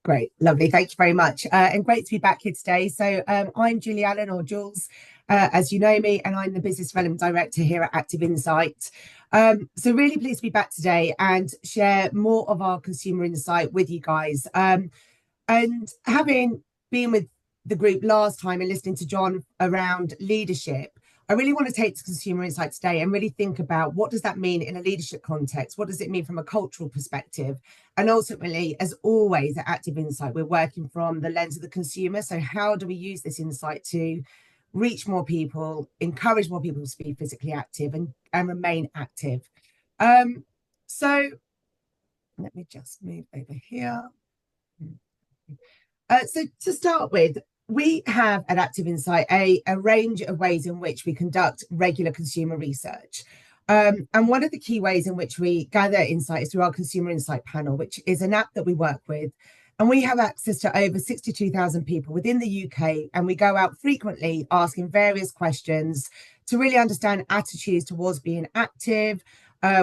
Great, lovely. Thank you very much. And great to be back here today. I'm Julie Allen, or Jules, as you know me, and I'm the Business Development Director here at Active Insight. Really pleased to be back today and share more of our consumer insight with you guys. And having been with the group last time and listening to John around leadership, I really want to take to consumer insight today and really think about what does that mean in a leadership context? What does it mean from a cultural perspective? And ultimately, as always at Active Insight, we're working from the lens of the consumer. So how do we use this insight to reach more people, encourage more people to be physically active and remain active? So let me just move over here. So to start with, we have at Active Insight a range of ways in which we conduct regular consumer research. And one of the key ways in which we gather insight is through our Consumer Insight Panel, which is an app that we work with. And we have access to over 62,000 people within the UK. And we go out frequently asking various questions to really understand attitudes towards being active.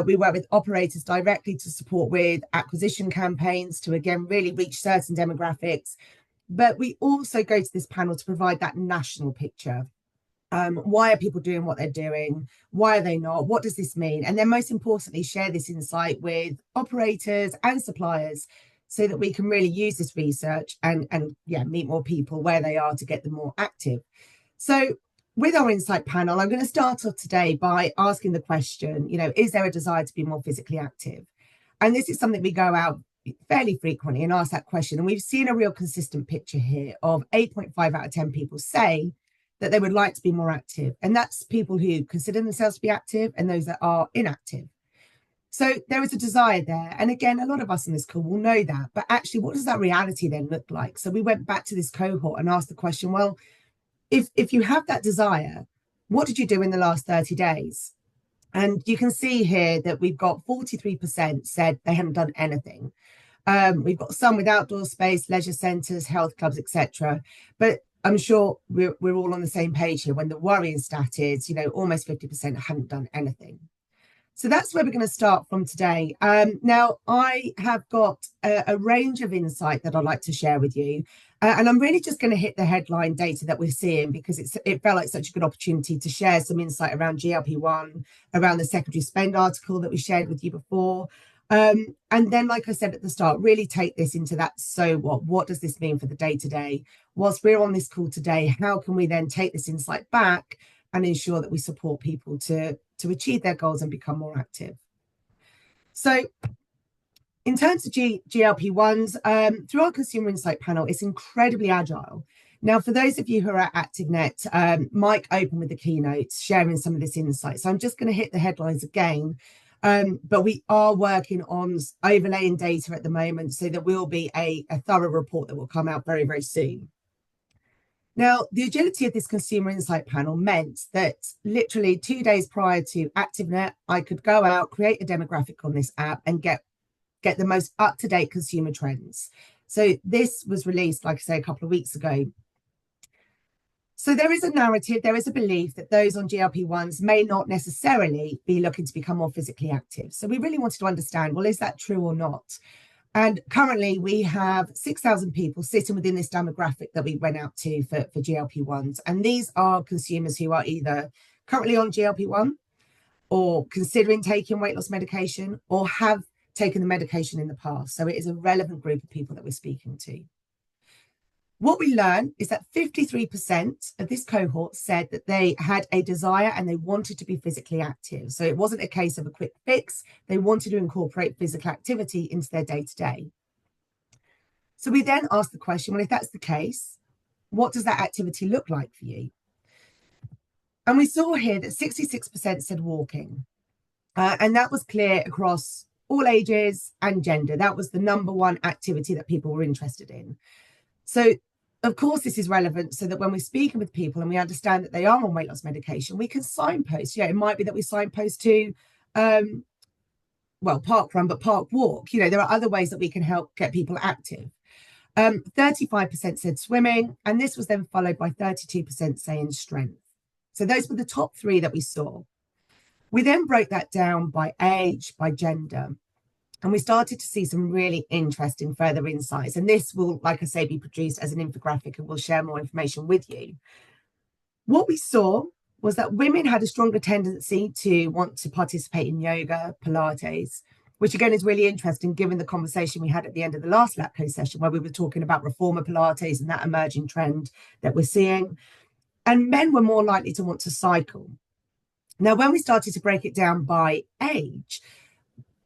We work with operators directly to support with acquisition campaigns to, again, really reach certain demographics. But we also go to this panel to provide that national picture. Why are people doing what they're doing? Why are they not? What does this mean? And then most importantly, share this insight with operators and suppliers so that we can really use this research and meet more people where they are to get them more active. So with our insight panel, I'm going to start off today by asking the question, is there a desire to be more physically active? And this is something we go out fairly frequently and ask that question. And we've seen a real consistent picture here of 8.5 out of 10 people say that they would like to be more active. And that's people who consider themselves to be active and those that are inactive. So there is a desire there. And again, a lot of us in this call will know that. But actually, what does that reality then look like? So we went back to this cohort and asked the question, well, if you have that desire, what did you do in the last 30 days? And you can see here that we've got 43% said they haven't done anything. We've got some with outdoor space, leisure centres, health clubs, etc. But I'm sure we're all on the same page here when the worrying stat is, almost 50% haven't done anything. So that's where we're going to start from today. Now, I have got a range of insight that I'd like to share with you. And I'm really just going to hit the headline data that we're seeing because it felt like such a good opportunity to share some insight around GLP-1, around the secondary spend article that we shared with you before. And then, like I said at the start, really take this into that so what? What does this mean for the day-to-day? Whilst we're on this call today, how can we then take this insight back and ensure that we support people to achieve their goals and become more active? So in terms of GLP-1s, through our Consumer Insight Panel, it's incredibly agile. Now, for those of you who are at ActiveNet, Mike opened with the keynotes, sharing some of this insight. So I'm just going to hit the headlines again. But we are working on overlaying data at the moment, so there will be a thorough report that will come out very, very soon. Now, the agility of this Consumer Insight Panel meant that literally 2 days prior to ActiveNet, I could go out, create a demographic on this app and get the most up-to-date consumer trends. So this was released, like I say, a couple of weeks ago. So there is a narrative, there is a belief that those on GLP-1s may not necessarily be looking to become more physically active. So we really wanted to understand, well, is that true or not? And currently we have 6,000 people sitting within this demographic that we went out to for GLP-1s. And these are consumers who are either currently on GLP-1 or considering taking weight loss medication or have taken the medication in the past. So it is a relevant group of people that we're speaking to. What we learned is that 53% of this cohort said that they had a desire and they wanted to be physically active. So it wasn't a case of a quick fix. They wanted to incorporate physical activity into their day-to-day. So we then asked the question, well, if that's the case, what does that activity look like for you? And we saw here that 66% said walking. And that was clear across all ages and gender. That was the number one activity that people were interested in. So of course, this is relevant so that when we're speaking with people and we understand that they are on weight loss medication, we can signpost. It might be that we signpost to, park run, but park walk. There are other ways that we can help get people active. 35% said swimming, and this was then followed by 32% saying strength. So those were the top three that we saw. We then broke that down by age, by gender. And we started to see some really interesting further insights. And this will, like I say, be produced as an infographic and we'll share more information with you. What we saw was that women had a stronger tendency to want to participate in yoga, Pilates, which again is really interesting given the conversation we had at the end of the last LATCO session where we were talking about reformer Pilates and that emerging trend that we're seeing. And men were more likely to want to cycle. Now, when we started to break it down by age,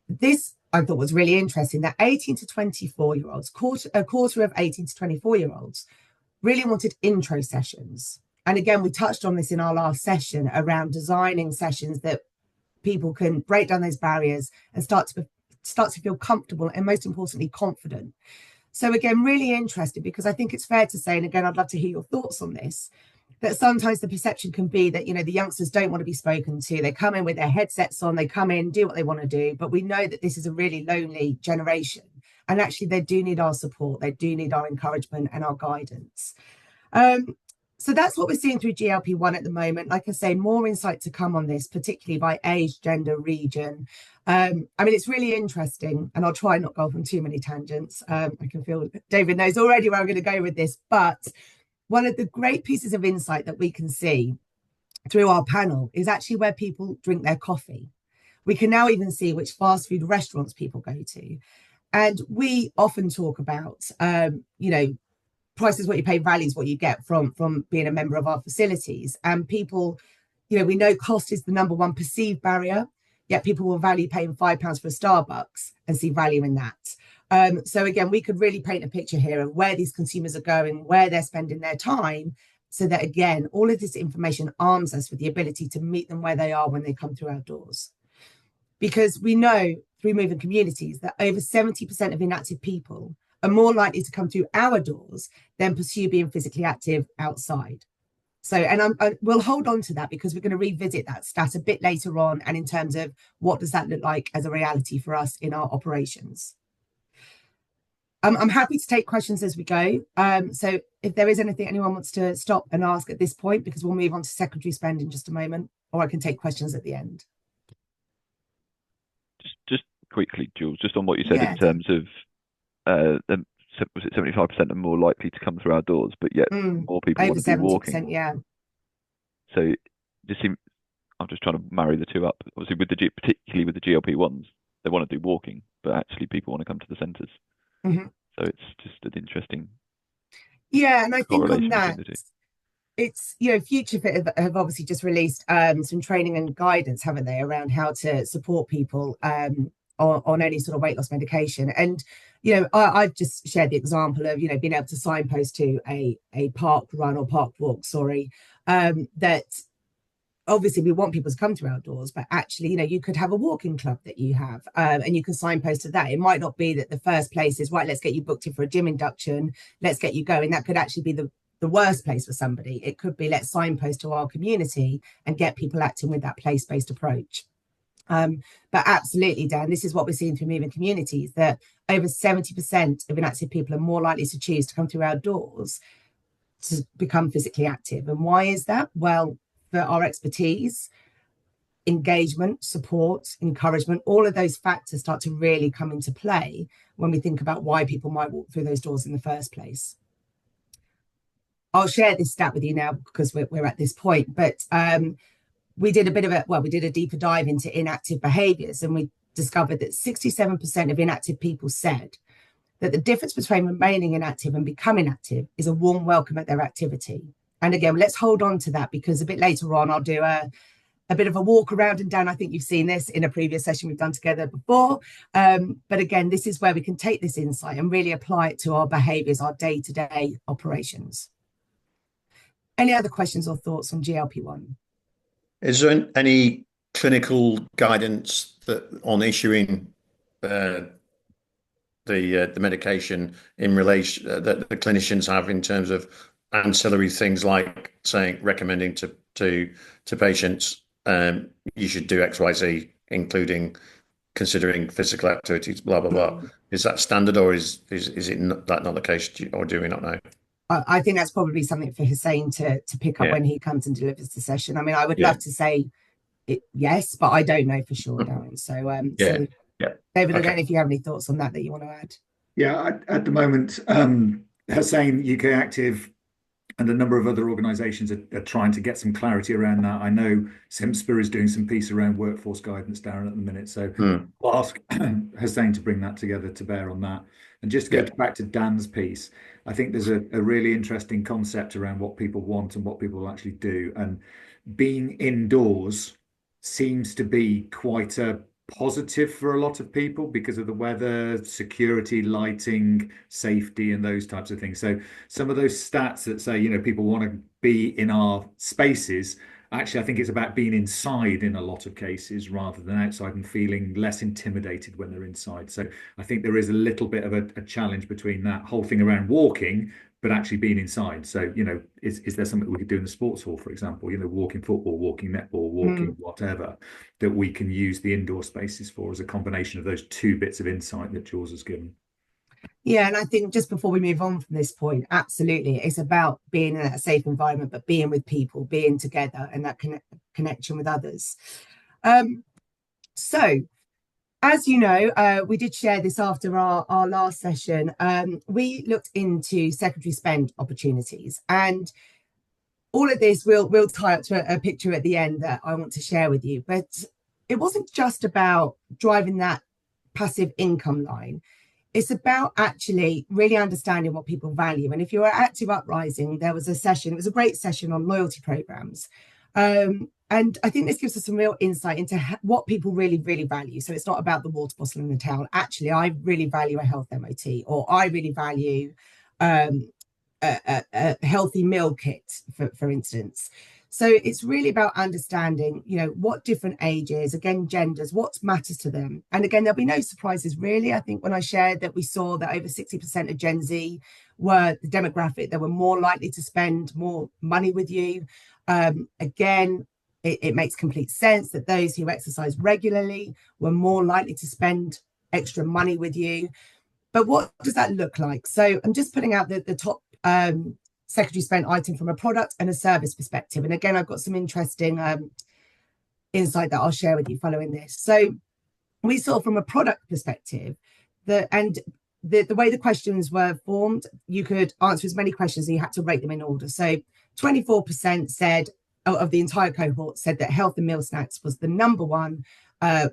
this I thought was really interesting that 18 to 24-year-olds, a quarter of 18 to 24-year-olds really wanted intro sessions. And again, we touched on this in our last session around designing sessions that people can break down those barriers and start to feel comfortable and most importantly, confident. So again, really interested because I think it's fair to say, and again, I'd love to hear your thoughts on this, that sometimes the perception can be that, the youngsters don't want to be spoken to. They come in with their headsets on, they come in, do what they want to do. But we know that this is a really lonely generation. And actually, they do need our support. They do need our encouragement and our guidance. So that's what we're seeing through GLP-1 at the moment. Like I say, more insight to come on this, particularly by age, gender, region. It's really interesting, and I'll try not go off on too many tangents. I can feel David knows already where I'm going to go with this. But one of the great pieces of insight that we can see through our panel is actually where people drink their coffee. We can now even see which fast food restaurants people go to. And we often talk about, price is what you pay, value is what you get from being a member of our facilities. And people, we know cost is the number one perceived barrier, yet people will value paying £5 for a Starbucks and see value in that. So again, we could really paint a picture here of where these consumers are going, where they're spending their time, so that again, all of this information arms us with the ability to meet them where they are when they come through our doors. Because we know through moving communities that over 70% of inactive people are more likely to come through our doors than pursue being physically active outside. So, and we'll hold on to that because we're going to revisit that stat a bit later on, and in terms of what does that look like as a reality for us in our operations. I'm happy to take questions as we go. So if there is anything anyone wants to stop and ask at this point, because we'll move on to secondary spend in just a moment, or I can take questions at the end. Just quickly, Jules, just on what you said in terms of was it 75% are more likely to come through our doors, but yet more people want to be walking. Yeah. So I'm just trying to marry the two up. Obviously, particularly with the GLP-1s, they want to do walking, but actually people want to come to the centres. Mm-hmm. So it's just an interesting. Yeah, and I think on that, it's, Future Fit have obviously just released some training and guidance, haven't they, around how to support people on any sort of weight loss medication. And, I've just shared the example of, being able to signpost to a park run or park walk, that obviously we want people to come to outdoors, but actually, you could have a walking club that you have and you can signpost to that. It might not be that the first place is, right, let's get you booked in for a gym induction, let's get you going. That could actually be the worst place for somebody. It could be, let's signpost to our community and get people acting with that place-based approach. But absolutely, Dan, this is what we're seeing through moving communities, that over 70% of inactive people are more likely to choose to come through outdoors to become physically active. And why is that? Well, for our expertise, engagement, support, encouragement, all of those factors start to really come into play when we think about why people might walk through those doors in the first place. I'll share this stat with you now because we're at this point, but we did a deeper dive into inactive behaviors, and we discovered that 67% of inactive people said that the difference between remaining inactive and becoming active is a warm welcome at their activity. And again, let's hold on to that, because a bit later on, I'll do a bit of a walk around and down. I think you've seen this in a previous session we've done together before. But again, this is where we can take this insight and really apply it to our behaviors, our day-to-day operations. Any other questions or thoughts on GLP-1? Is there any clinical guidance on issuing the medication in relation that the clinicians have in terms of ancillary things, like recommending to patients you should do XYZ, including considering physical activities, blah blah blah? Is that standard, or is it not the case, or do we not know? I think that's probably something for Hussein to pick up when he comes and delivers the session. I mean, I would love to say yes, but I don't know for sure, Darren. So Yeah. David, I don't Okay. know if you have any thoughts on that you want to add. Yeah, at the moment, Hussein, UK Active, and a number of other organisations are trying to get some clarity around that. I know SIMSPA is doing some piece around workforce guidance, Darren, at the minute. So I'll ask Hussein to bring that together to bear on that. And just to go back to Dan's piece, I think there's a really interesting concept around what people want and what people will actually do. And being indoors seems to be quite a positive for a lot of people because of the weather, security, lighting, safety, and those types of things. So some of those stats that say, people want to be in our spaces, actually, I think it's about being inside in a lot of cases rather than outside and feeling less intimidated when they're inside. So I think there is a little bit of a challenge between that whole thing around walking, but actually being inside. So, is there something we could do in the sports hall, for example, walking football, walking netball, walking whatever, that we can use the indoor spaces for as a combination of those two bits of insight that Jules has given? Yeah, and I think just before we move on from this point, absolutely, it's about being in a safe environment, but being with people, being together, and that connection with others. So, as you know, we did share this after our last session. We looked into secondary spend opportunities, and all of this will tie up to a picture at the end that I want to share with you. But it wasn't just about driving that passive income line. It's about actually really understanding what people value. And if you're at Active Uprising, there was a session, it was a great session on loyalty programs. And I think this gives us some real insight into what people really, really value. So it's not about the water bottle in the towel. Actually, I really value a health MOT, or I really value a healthy meal kit, for instance. So it's really about understanding, what different ages, again, genders, what matters to them. And again, there'll be no surprises, really. I think when I shared that we saw that over 60% of Gen Z were the demographic that were more likely to spend more money with you. Again, it makes complete sense that those who exercise regularly were more likely to spend extra money with you. But what does that look like? So I'm just putting out the top secondary spend item from a product and a service perspective. And again, I've got some interesting insight that I'll share with you following this. So we saw from a product perspective the way the questions were formed, you could answer as many questions and you had to rate them in order. So 24% said, of the entire cohort, said that health and meal snacks was the number one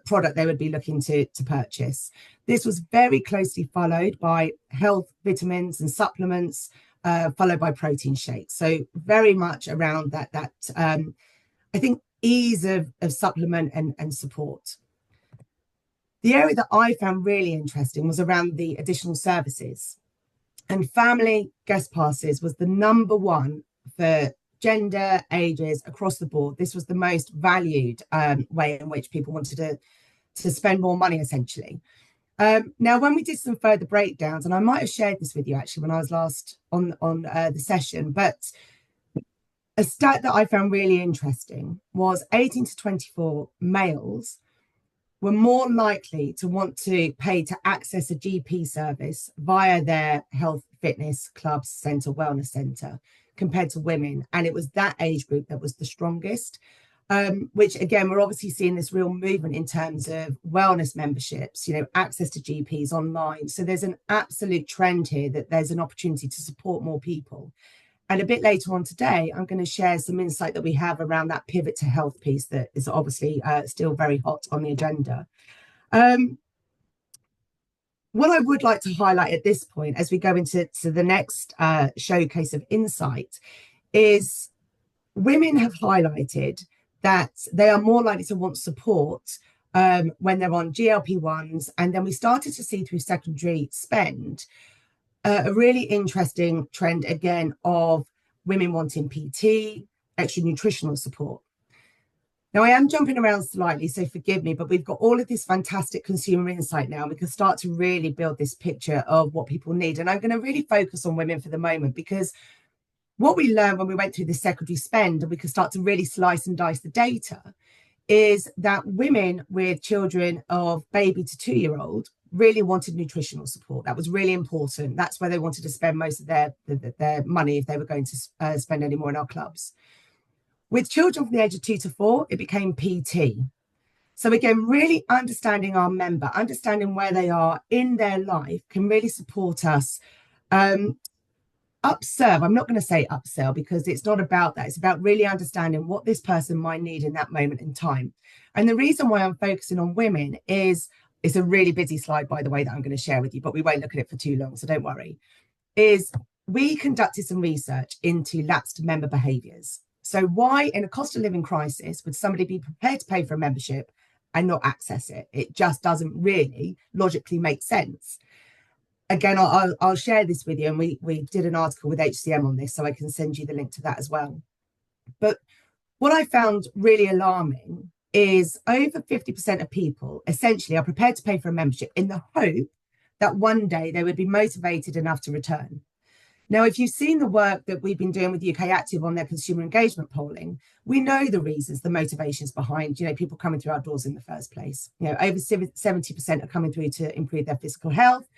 product they would be looking to purchase. This was very closely followed by health, vitamins and supplements, followed by protein shakes. So very much around that I think ease of supplement and support. The area that I found really interesting was around the additional services, and family guest passes was the number one for gender, ages, across the board. This was the most valued way in which people wanted to spend more money, essentially. Now, when we did some further breakdowns, and I might have shared this with you actually when I was last on the session, but a stat that I found really interesting was 18 to 24 males were more likely to want to pay to access a GP service via their health, fitness, clubs, centre, wellness centre compared to women. And it was that age group that was the strongest. Which again, we're obviously seeing this real movement in terms of wellness memberships, access to GPs online. So there's an absolute trend here that there's an opportunity to support more people. And a bit later on today, I'm going to share some insight that we have around that pivot to health piece that is obviously still very hot on the agenda. What I would like to highlight at this point, as we go into the next showcase of insight, is women have highlighted that they are more likely to want support when they're on GLP-1s. And then we started to see through secondary spend a really interesting trend, again, of women wanting PT, extra nutritional support. Now, I am jumping around slightly, so forgive me, but we've got all of this fantastic consumer insight now. We can start to really build this picture of what people need. And I'm going to really focus on women for the moment, because what we learned when we went through the secondary spend, and we can start to really slice and dice the data, is that women with children of baby to 2-year-old really wanted nutritional support. That was really important. That's where they wanted to spend most of their money if they were going to spend any more in our clubs. With children from the age of 2 to 4, it became PT. So again, really understanding our member, understanding where they are in their life can really support us. Upserve, I'm not going to say upsell because it's not about that. It's about really understanding what this person might need in that moment in time. And the reason why I'm focusing on women is, it's a really busy slide, by the way, that I'm going to share with you, but we won't look at it for too long, so don't worry, is we conducted some research into lapsed member behaviours. So why, in a cost of living crisis, would somebody be prepared to pay for a membership and not access it? It just doesn't really logically make sense. Again, I'll share this with you, and we did an article with HCM on this, so I can send you the link to that as well. But what I found really alarming is over 50% of people essentially are prepared to pay for a membership in the hope that one day they would be motivated enough to return. Now, if you've seen the work that we've been doing with UK Active on their consumer engagement polling, we know the reasons, the motivations behind, people coming through our doors in the first place. Over 70% are coming through to improve their physical health.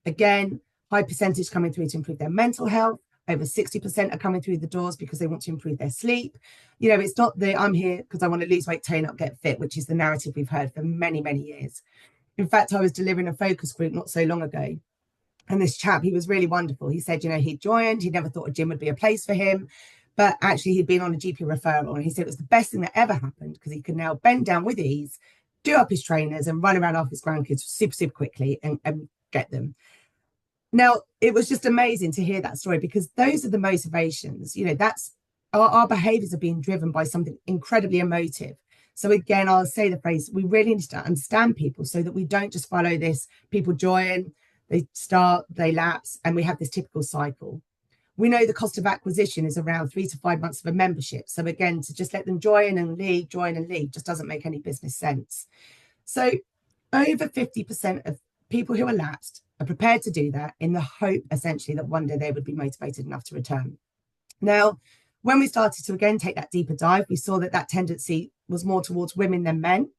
Again, high percentage coming through to improve their mental health. Over 60% are coming through the doors because they want to improve their sleep. It's not the I'm here because I want to lose weight, tone up, get fit, which is the narrative we've heard for many, many years. In fact, I was delivering a focus group not so long ago. And this chap, he was really wonderful. He said, he'd joined, he never thought a gym would be a place for him. But actually, he'd been on a GP referral. And he said it was the best thing that ever happened because he could now bend down with ease, do up his trainers and run around after his grandkids super, super quickly and get them. Now, it was just amazing to hear that story because those are the motivations. That's our behaviors are being driven by something incredibly emotive. So again, I'll say the phrase, we really need to understand people so that we don't just follow this. People join, they start, they lapse, and we have this typical cycle. We know the cost of acquisition is around 3 to 5 months of a membership. So again, to just let them join and leave just doesn't make any business sense. So over 50% of people who are lapsed are prepared to do that in the hope, essentially, that one day they would be motivated enough to return. Now, when we started to, again, take that deeper dive, we saw that tendency was more towards women than men.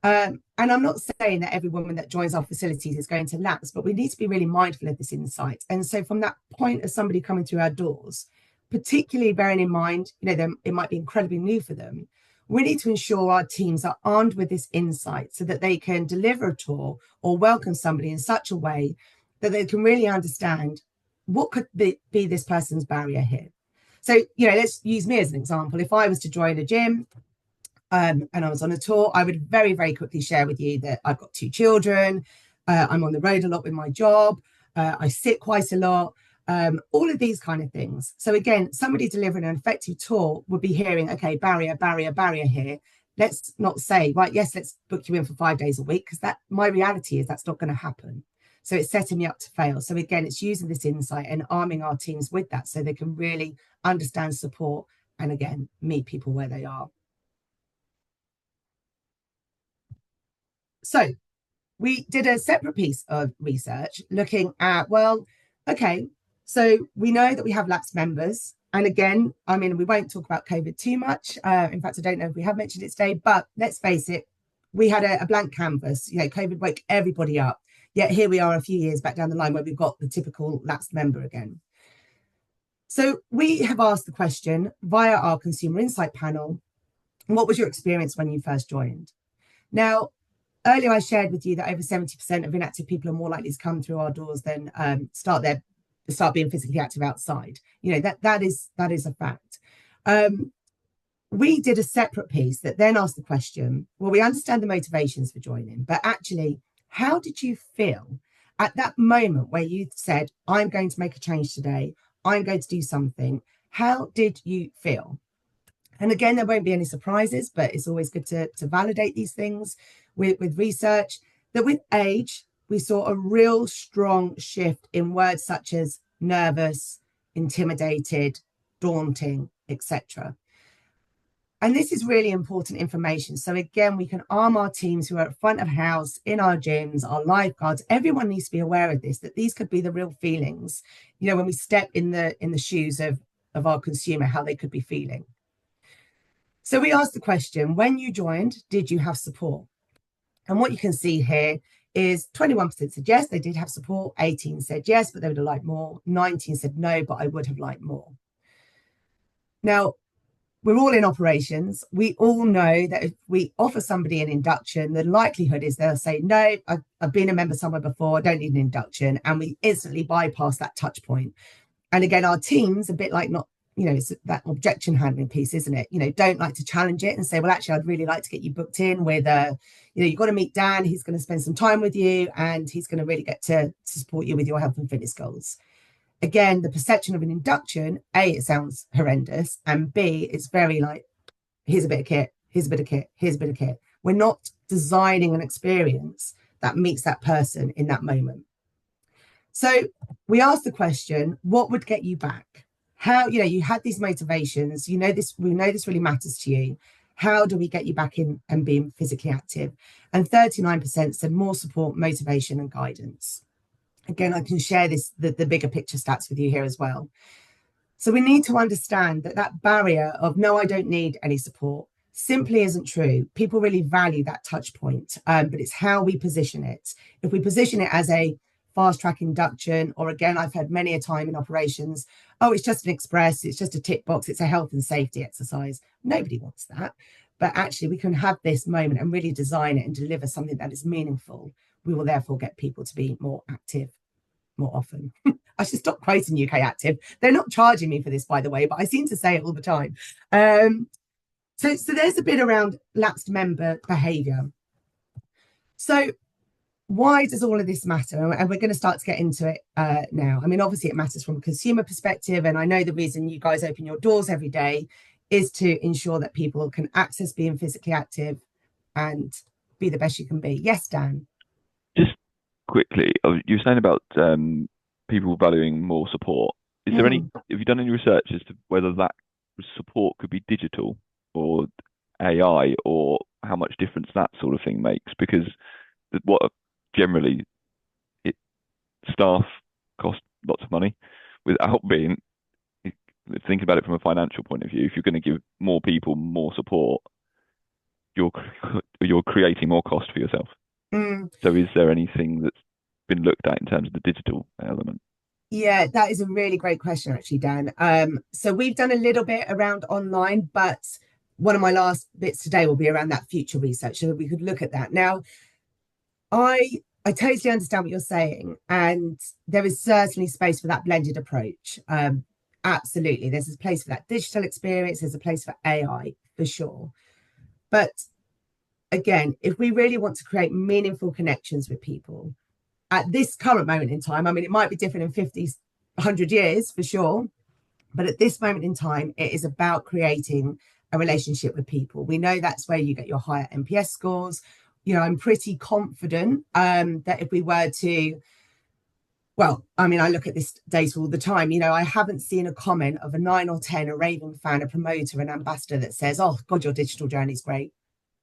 And I'm not saying that every woman that joins our facilities is going to lapse, but we need to be really mindful of this insight. And so from that point of somebody coming through our doors, particularly bearing in mind, it might be incredibly new for them, we need to ensure our teams are armed with this insight so that they can deliver a tour or welcome somebody in such a way that they can really understand what could be this person's barrier here. So, let's use me as an example. If I was to join a gym and I was on a tour, I would very, very quickly share with you that I've got 2 children. I'm on the road a lot with my job. I sit quite a lot. All of these kind of things. So again, somebody delivering an effective tour would be hearing, okay, barrier here. Let's not say, right, yes, let's book you in for 5 days a week, because my reality is that's not going to happen. So it's setting me up to fail. So again, it's using this insight and arming our teams with that so they can really understand support and again, meet people where they are. So we did a separate piece of research looking at, okay, so we know that we have lapsed members. And again, we won't talk about COVID too much. In fact, I don't know if we have mentioned it today, but let's face it, we had a blank canvas. COVID woke everybody up. Yet here we are a few years back down the line where we've got the typical lapsed member again. So we have asked the question via our consumer insight panel, what was your experience when you first joined? Now, earlier I shared with you that over 70% of inactive people are more likely to come through our doors than start being physically active outside. That is a fact. We did a separate piece that then asked the question, well, we understand the motivations for joining, but actually, how did you feel at that moment where you said, I'm going to make a change today, I'm going to do something? How did you feel? And again, there won't be any surprises, but it's always good to validate these things with research, that with age, we saw a real strong shift in words such as nervous, intimidated, daunting, etc. And this is really important information. So again, we can arm our teams who are at front of house, in our gyms, our lifeguards. Everyone needs to be aware of this, that these could be the real feelings, when we step in the shoes of our consumer, how they could be feeling. So we asked the question, when you joined, did you have support? And what you can see here is 21% said yes, they did have support. 18 said yes, but they would have liked more. 19 said no, but I would have liked more. Now, we're all in operations. We all know that if we offer somebody an induction, the likelihood is they'll say, no, I've been a member somewhere before, I don't need an induction. And we instantly bypass that touch point. And again, our teams, a bit like not, it's that objection handling piece, isn't it? Don't like to challenge it and say, well, actually, I'd really like to get you booked in with, you've got to meet Dan. He's going to spend some time with you and he's going to really get to support you with your health and fitness goals. Again, the perception of an induction, A, it sounds horrendous, and B, it's very like, here's a bit of kit, here's a bit of kit, here's a bit of kit. We're not designing an experience that meets that person in that moment. So we asked the question, what would get you back? How, you had these motivations, we know this really matters to you. How do we get you back in and being physically active? And 39% said more support, motivation, and guidance. Again, I can share the bigger picture stats with you here as well. So we need to understand that barrier of, no, I don't need any support, simply isn't true. People really value that touch point, but it's how we position it. If we position it as a fast track induction, or again, I've had many a time in operations, oh, it's just an express, it's just a tick box, it's a health and safety exercise. Nobody wants that. But actually, we can have this moment and really design it and deliver something that is meaningful. We will therefore get people to be more active more often. I should stop quoting UK Active. They're not charging me for this, by the way, but I seem to say it all the time. So there's a bit around lapsed member behaviour. So why does all of this matter? And we're going to start to get into it now. I mean, obviously, it matters from a consumer perspective. And I know the reason you guys open your doors every day is to ensure that people can access being physically active and be the best you can be. Yes, Dan? Just quickly, you were saying about people valuing more support. Is there any, have you done any research as to whether that support could be digital or AI, or how much difference that sort of thing makes? Because what generally, staff cost lots of money without being, think about it from a financial point of view. If you're going to give more people more support, you're creating more cost for yourself. So is there anything that's been looked at in terms of the digital element? Yeah, that is a really great question, actually, Dan. So we've done a little bit around online, but one of my last bits today will be around that future research, so we could look at that. Now, I totally understand what you're saying, and there is certainly space for that blended approach. Absolutely. There's a place for that digital experience. There's a place for AI, for sure. But again, if we really want to create meaningful connections with people at this current moment in time, I mean, it might be different in 50, 100 years for sure. But at this moment in time, it is about creating a relationship with people. We know that's where you get your higher NPS scores. I'm pretty confident that if we were to, well, I mean, I look at this data all the time. I haven't seen a comment of a 9 or 10, a raving fan, a promoter, an ambassador that says, oh, God, your digital journey is great.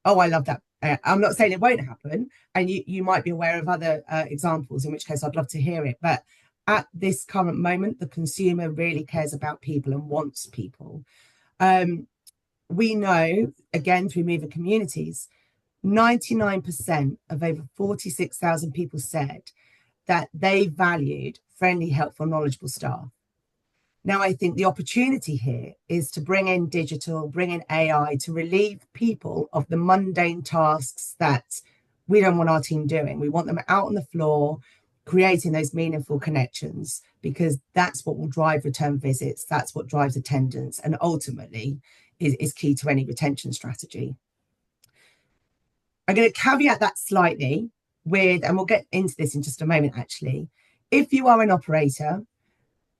Oh, I love that. I'm not saying it won't happen. And you might be aware of other examples, in which case I'd love to hear it. But at this current moment, the consumer really cares about people and wants people. We know, again, through Moving Communities, 99% of over 46,000 people said that they valued friendly, helpful, knowledgeable staff. Now, I think the opportunity here is to bring in digital, bring in AI to relieve people of the mundane tasks that we don't want our team doing. We want them out on the floor, creating those meaningful connections, because that's what will drive return visits. That's what drives attendance, and ultimately is key to any retention strategy. I'm going to caveat that slightly with, and we'll get into this in just a moment, actually. If you are an operator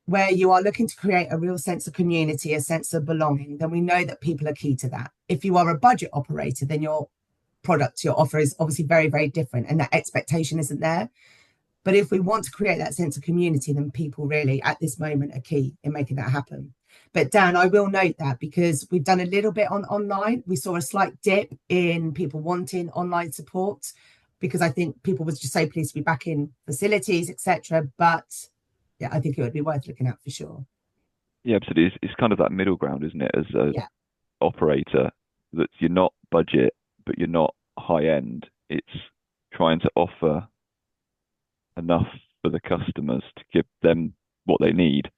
where you are looking to create a real sense of community, a sense of belonging, then we know that people are key to that. If you are a budget operator, then your product, your offer is obviously very, very different, and that expectation isn't there. But if we want to create that sense of community, then people really at this moment are key in making that happen. But Dan, I will note that because we've done a little bit on online, we saw a slight dip in people wanting online support, because I think people was just so pleased to be back in facilities, etc. But yeah, I think it would be worth looking at for sure. Yeah, absolutely. It's kind of that middle ground, isn't it? As a operator, that you're not budget, but you're not high end. It's trying to offer enough for the customers to give them what they need,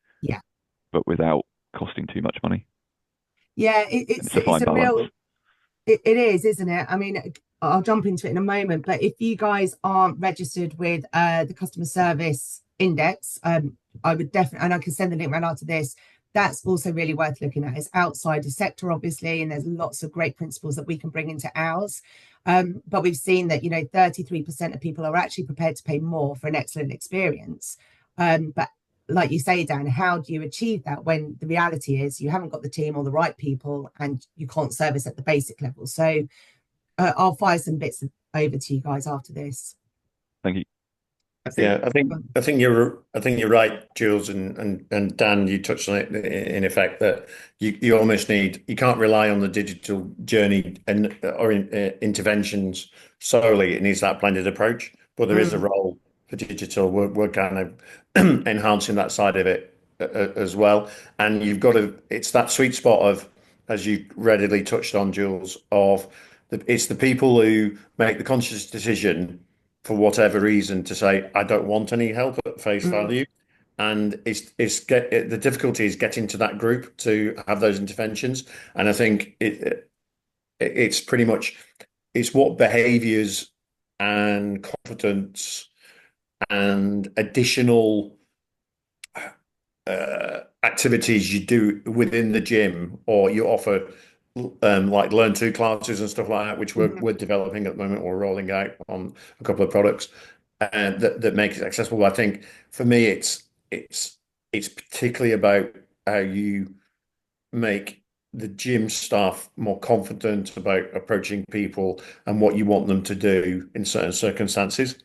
but without costing too much money. Yeah, It's a it's fine a balance. real it is, isn't it? I mean, I'll jump into it in a moment, but if you guys aren't registered with the customer service index, I would definitely, and I can send the link right after this. That's also really worth looking at. It's outside the sector, obviously, and there's lots of great principles that we can bring into ours. But we've seen that 33% of people are actually prepared to pay more for an excellent experience. But like you say, Dan, how do you achieve that when the reality is you haven't got the team or the right people and you can't service at the basic level? So I'll fire some bits over to you guys after this. Thank you. I think you're right, Jules, and Dan, you touched on it in effect that you almost you can't rely on the digital journey or interventions solely. It needs that blended approach, but there is a role for digital. We're kind of enhancing that side of it as well, and it's that sweet spot of, as you readily touched on, Jules, it's the people who make the conscious decision for whatever reason to say, I don't want any help at face value. And the difficulty is getting to that group to have those interventions. And I think it's pretty much, it's what behaviors and competence and additional activities you do within the gym, or you offer like learn to classes and stuff like that, which we're developing at the moment. We're rolling out on a couple of products that make it accessible. I think for me, it's particularly about how you make the gym staff more confident about approaching people and what you want them to do in certain circumstances,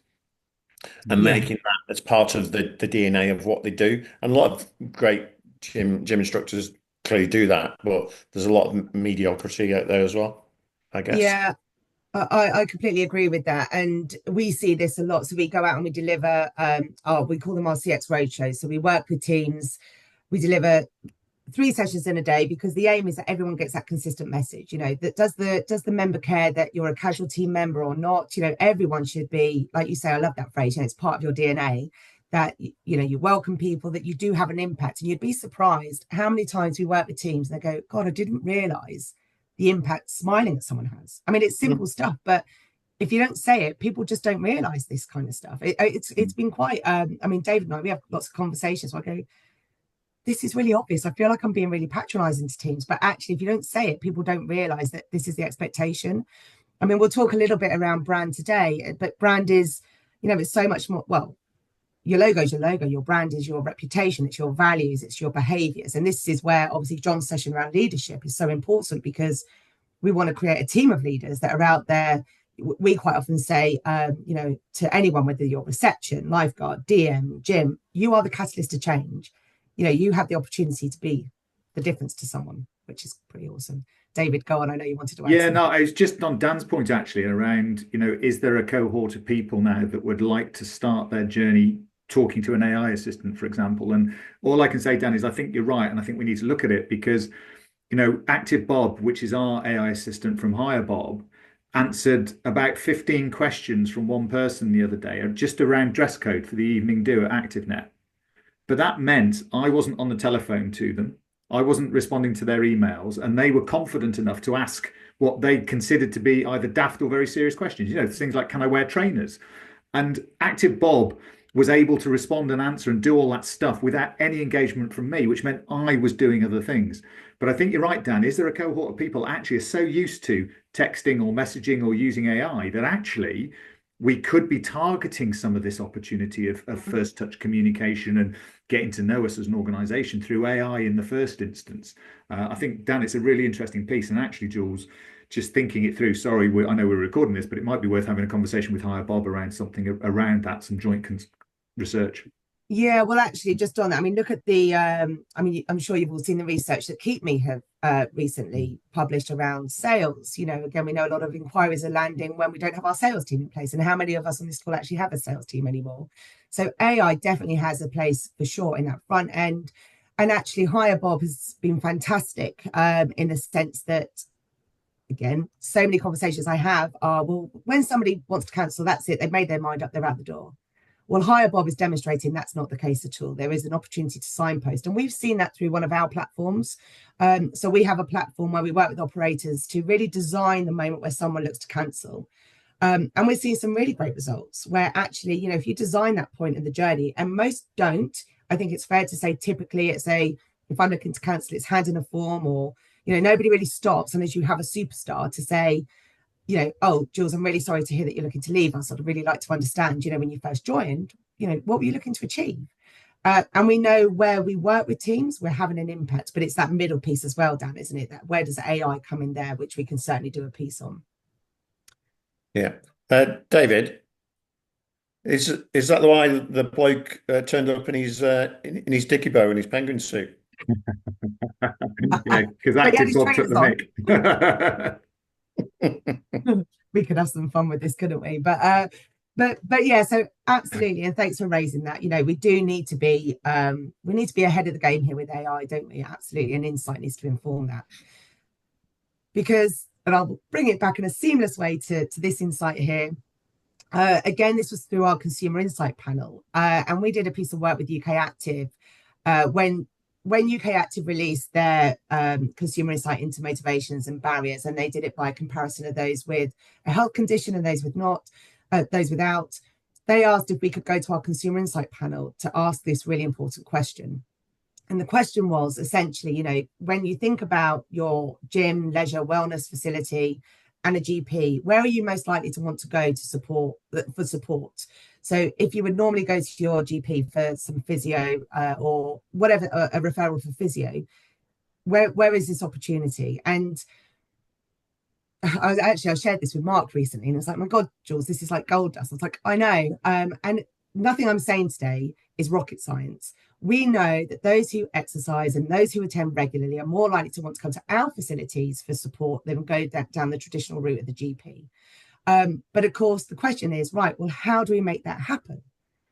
and making that as part of the DNA of what they do. And a lot of great gym instructors clearly do that, but there's a lot of mediocrity out there as well, I guess. Yeah, I completely agree with that. And we see this a lot. So we go out and we deliver, we call them our CX roadshows. So we work with teams, we deliver 3 sessions in a day, because the aim is that everyone gets that consistent message. That does the member care that you're a casual team member or not? Everyone should be, like you say, I love that phrase, it's part of your DNA, that you welcome people, that you do have an impact. And you'd be surprised how many times we work with teams and they go, God, I didn't realize the impact smiling at someone has. I mean, it's simple stuff, but if you don't say it, people just don't realize this kind of stuff. It's been quite I mean, David and I, we have lots of conversations where I go, this is really obvious. I feel like I'm being really patronizing to teams, but actually, if you don't say it, people don't realize that this is the expectation. I mean, we'll talk a little bit around brand today, but brand is, it's so much more. Well, your logo is your logo. Your brand is your reputation. It's your values. It's your behaviors. And this is where obviously John's session around leadership is so important, because we want to create a team of leaders that are out there. We quite often say, to anyone, whether you're reception, lifeguard, DM, gym, you are the catalyst to change. You have the opportunity to be the difference to someone, which is pretty awesome. David, go on. I know you wanted to add something. No, it's just on Dan's point actually around, is there a cohort of people now that would like to start their journey talking to an AI assistant, for example? And all I can say, Dan, is I think you're right. And I think we need to look at it because, Active Bob, which is our AI assistant from Hire Bob, answered about 15 questions from one person the other day, just around dress code for the evening do at ActiveNet. But that meant I wasn't on the telephone to them. I wasn't responding to their emails, and they were confident enough to ask what they considered to be either daft or very serious questions. Things like, can I wear trainers? And Active Bob was able to respond and answer and do all that stuff without any engagement from me, which meant I was doing other things. But I think you're right, Dan. Is there a cohort of people actually are so used to texting or messaging or using AI that actually we could be targeting some of this opportunity of first touch communication and getting to know us as an organization through AI in the first instance? I think, Dan, it's a really interesting piece. And actually, Jules, just thinking it through, sorry, I know we're recording this, but it might be worth having a conversation with Hire Bob around something around that, some joint research. Yeah, well, actually, just on that, I mean, look at the, I'm sure you've all seen the research that Keep Me have recently published around sales. Again, we know a lot of inquiries are landing when we don't have our sales team in place. And how many of us on this call actually have a sales team anymore? So AI definitely has a place for sure in that front end. And actually, Hire Bob has been fantastic in the sense that, again, so many conversations I have are, well, when somebody wants to cancel, that's it. They've made their mind up, they're out the door. Well, Hire Bob is demonstrating that's not the case at all. There is an opportunity to signpost. And we've seen that through one of our platforms. So we have a platform where we work with operators to really design the moment where someone looks to cancel. And we're seeing some really great results where actually, you know, if you design that point in the journey, and most don't, I think it's fair to say typically it's if I'm looking to cancel, it's hand in a form, or, you know, nobody really stops unless you have a superstar to say, you know, oh, Jules, I'm really sorry to hear that you're looking to leave. I'd sort of really like to understand, you know, when you first joined, you know, what were you looking to achieve? And we know where we work with teams, we're having an impact, but it's that middle piece as well, Dan, isn't it? That where does AI come in there, which we can certainly do a piece on. Yeah. David, is that the why the bloke turned up in his dicky bow and his penguin suit? Yeah, because Active Bob took the mic. We could have some fun with this, couldn't we? But yeah, so absolutely, and thanks for raising that. You know, we do need to be ahead of the game here with AI, don't we? Absolutely, and insight needs to inform that. Because, and I'll bring it back in a seamless way to this insight here. Again, this was through our consumer insight panel, and we did a piece of work with UK Active when UK Active released their consumer insight into motivations and barriers, and they did it by comparison of those with a health condition and those without. They asked if we could go to our consumer insight panel to ask this really important question. And the question was essentially, you know, when you think about your gym, leisure, wellness facility and a GP, where are you most likely to want to go for support? So if you would normally go to your GP for some physio or whatever, a referral for physio, where is this opportunity? And I shared this with Mark recently, and it was like, my God, Jules, this is like gold dust. I was like, I know. And nothing I'm saying today is rocket science. We know that those who exercise and those who attend regularly are more likely to want to come to our facilities for support than go down the traditional route of the GP. But of course, the question is, right, well, how do we make that happen?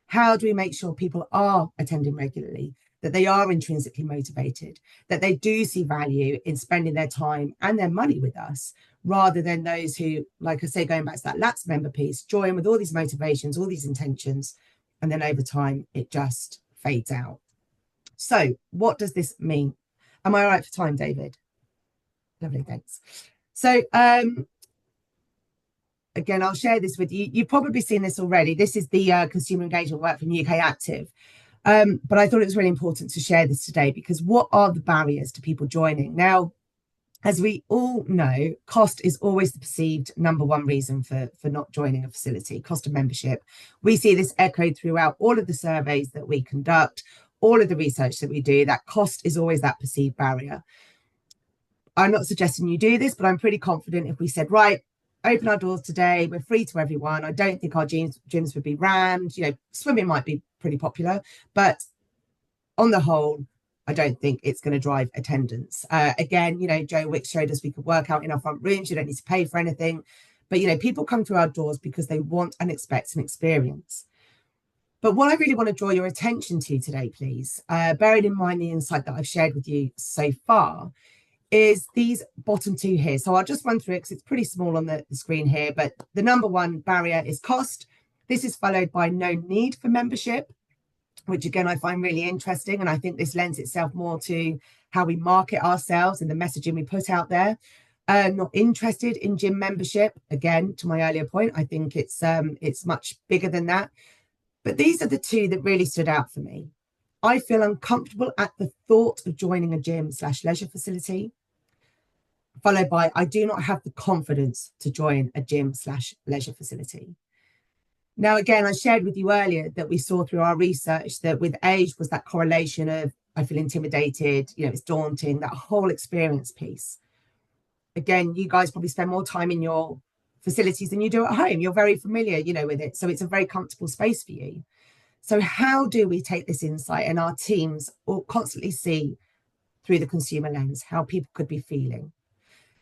How do we make sure people are attending regularly, that they are intrinsically motivated, that they do see value in spending their time and their money with us, rather than those who, like I say, going back to that LATCO member piece, join with all these motivations, all these intentions, and then over time, it just fades out. So what does this mean? Am I all right for time, David? Lovely, thanks. So again, I'll share this with you. You've probably seen this already. This is the consumer engagement work from UK Active. But I thought it was really important to share this today, because what are the barriers to people joining? Now, as we all know, cost is always the perceived number one reason for not joining a facility, cost of membership. We see this echoed throughout all of the surveys that we conduct, all of the research that we do, that cost is always that perceived barrier. I'm not suggesting you do this, but I'm pretty confident if we said, right, open our doors today, we're free to everyone. I don't think our gyms would be rammed. You know, swimming might be pretty popular, but on the whole, I don't think it's going to drive attendance. Again, you know, Joe Wicks showed us we could work out in our front rooms. You don't need to pay for anything. But, you know, people come through our doors because they want and expect an experience. But what I really want to draw your attention to today, please, bearing in mind the insight that I've shared with you so far, is these bottom two here. So I'll just run through it because it's pretty small on the screen here. But the number one barrier is cost. This is followed by no need for membership, which again, I find really interesting. And I think this lends itself more to how we market ourselves and the messaging we put out there. Not interested in gym membership. Again, to my earlier point, I think it's much bigger than that. But these are the two that really stood out for me. I feel uncomfortable at the thought of joining a gym/leisure facility, followed by I do not have the confidence to join a gym/leisure facility. Now, again, I shared with you earlier that we saw through our research that with age was that correlation of I feel intimidated, you know, it's daunting, that whole experience piece. Again, you guys probably spend more time in your facilities than you do at home. You're very familiar, you know, with it. So it's a very comfortable space for you. So how do we take this insight and our teams all constantly see through the consumer lens how people could be feeling?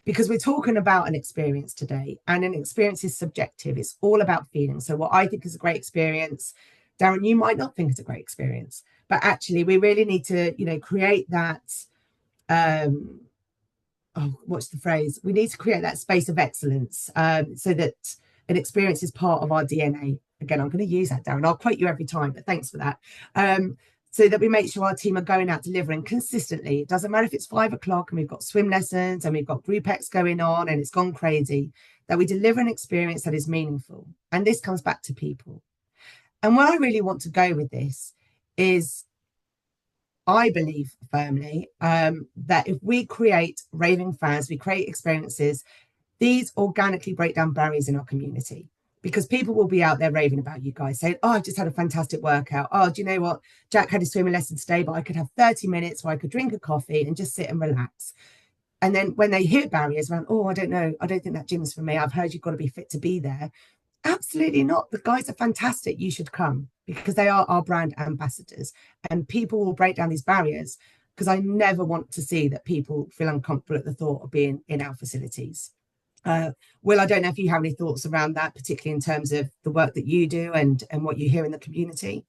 Because we're talking about an experience today, and an experience is subjective. It's all about feeling. So what I think is a great experience, Darren, you might not think it's a great experience, but actually we really need to, you know, create that, what's the phrase? We need to create that space of excellence so that an experience is part of our DNA again, I'm going to use that, Darren. I'll quote you every time, but thanks for that. So that we make sure our team are going out delivering consistently. It doesn't matter if it's 5 o'clock and we've got swim lessons and we've got group X going on and it's gone crazy, that we deliver an experience that is meaningful. And this comes back to people. And where I really want to go with this is, I believe firmly that if we create raving fans, we create experiences, these organically break down barriers in our community. Because people will be out there raving about you guys, saying, oh, I just had a fantastic workout. Oh, do you know what? Jack had a swimming lesson today, but I could have 30 minutes where I could drink a coffee and just sit and relax. And then when they hit barriers around, oh, I don't know, I don't think that gym's for me. I've heard you've got to be fit to be there. Absolutely not. The guys are fantastic. You should come, because they are our brand ambassadors. And people will break down these barriers, because I never want to see that people feel uncomfortable at the thought of being in our facilities. Will, I don't know if you have any thoughts around that, particularly in terms of the work that you do and what you hear in the community.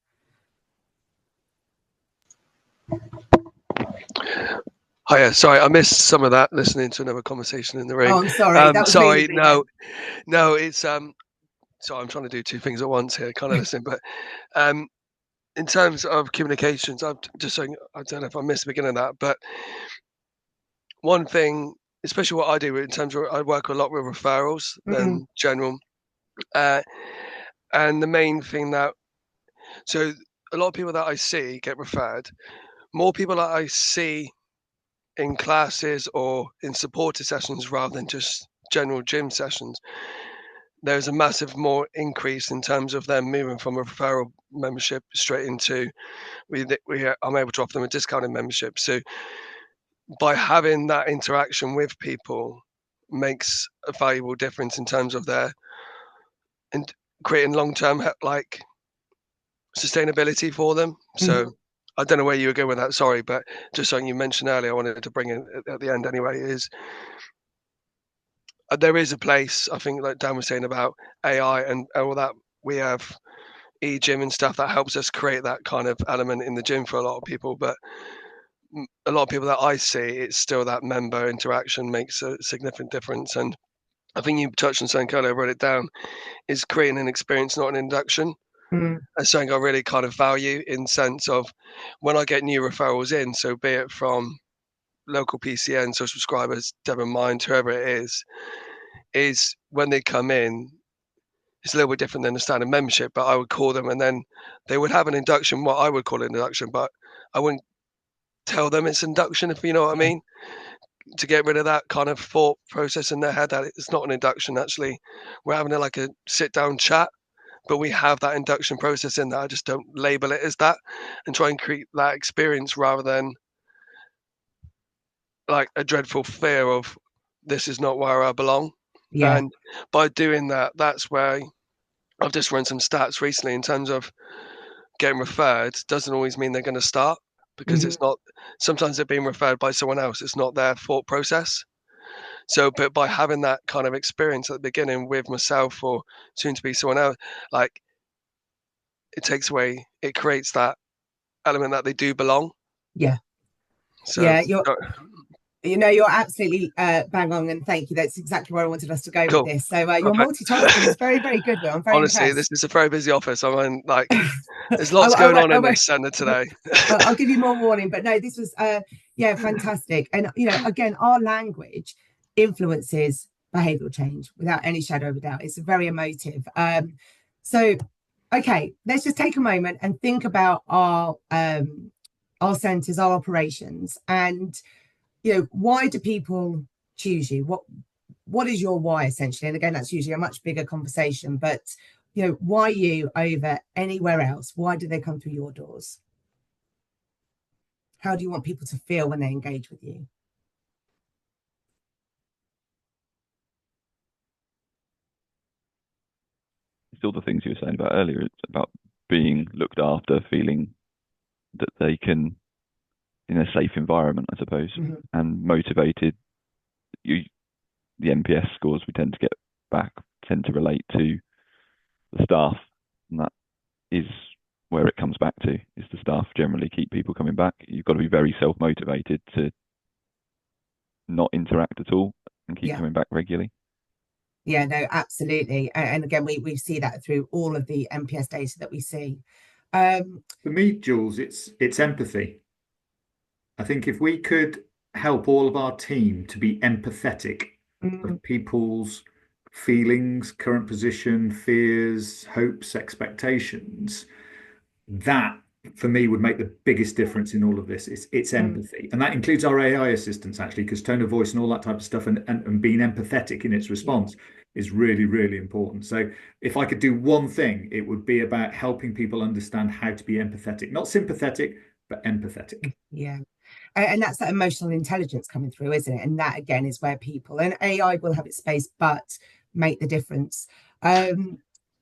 Hiya, sorry, I missed some of that listening to another conversation in the ring. Oh, I'm sorry. That was sorry, really no, it's sorry, I'm trying to do two things at once here, kind of listening, but in terms of communications, I'm just saying, I don't know if I missed the beginning of that, but one thing, especially what I do in terms of, I work a lot with referrals than general. And the main thing that, so a lot of people that I see get referred, more people that I see in classes or in supported sessions rather than just general gym sessions, there's a massive more increase in terms of them moving from a referral membership straight into, I'm able to offer them a discounted membership. So by having that interaction with people makes a valuable difference in terms of their, and creating long-term like sustainability for them. So I don't know where you were going with that, sorry, but just something you mentioned earlier, I wanted to bring in at the end anyway, is there is a place, I think, like Dan was saying about AI and all that, we have e-gym and stuff that helps us create that kind of element in the gym for a lot of people, but a lot of people that I see, it's still that member interaction makes a significant difference. And I think you touched on something earlier, I wrote it down, is creating an experience, not an induction. That's something I really kind of value, in sense of when I get new referrals in, so be it from local PCN, social subscribers, Devon Mind, whoever it is when they come in, it's a little bit different than a standard membership, but I would call them and then they would have an induction, what I would call an induction, but I wouldn't tell them it's induction, if you know what I mean, to get rid of that kind of thought process in their head that it's not an induction. Actually, we're having like a sit down chat, but we have that induction process in there. I just don't label it as that and try and create that experience rather than like a dreadful fear of this is not where I belong. And by doing that, that's where I've just run some stats recently in terms of getting referred doesn't always mean they're going to start, because it's not, sometimes they're being referred by someone else. It's not their thought process. So, but by having that kind of experience at the beginning with myself or soon to be someone else, like it takes away, it creates that element that they do belong. So, you're absolutely bang on, and thank you. That's exactly where I wanted us to go with this. So your multitasking is very, very good, Will. I'm very honestly impressed. This is a very busy office. I mean, like, there's lots going on in this centre today. I'll give you more warning, but no, this was fantastic. And again, our language influences behavioural change without any shadow of a doubt. It's very emotive. So, okay, let's just take a moment and think about our centres, our operations, and why do people choose you? What is your why, essentially? And again, that's usually a much bigger conversation, but why you over anywhere else? Why do they come through your doors? How do you want people to feel when they engage with you? It's all the things you were saying about earlier. It's about being looked after, feeling that they can, in a safe environment, I suppose, and motivated. The NPS scores we tend to get back tend to relate to the staff, and that is where it comes back to, is the staff generally keep people coming back. You've got to be very self-motivated to not interact at all and keep coming back regularly. Yeah, no, absolutely. And again, we see that through all of the NPS data that we see. For me, Jules, it's empathy. I think if we could help all of our team to be empathetic mm, of people's feelings, current position, fears, hopes, expectations, that for me would make the biggest difference in all of this. It's mm, empathy. And that includes our AI assistants actually, because tone of voice and all that type of stuff and being empathetic in its yeah. response is really, really important. So if I could do one thing, it would be about helping people understand how to be empathetic, not sympathetic, but empathetic. Yeah. And that's that emotional intelligence coming through, isn't it? And that again is where people and AI will have its space, but make the difference.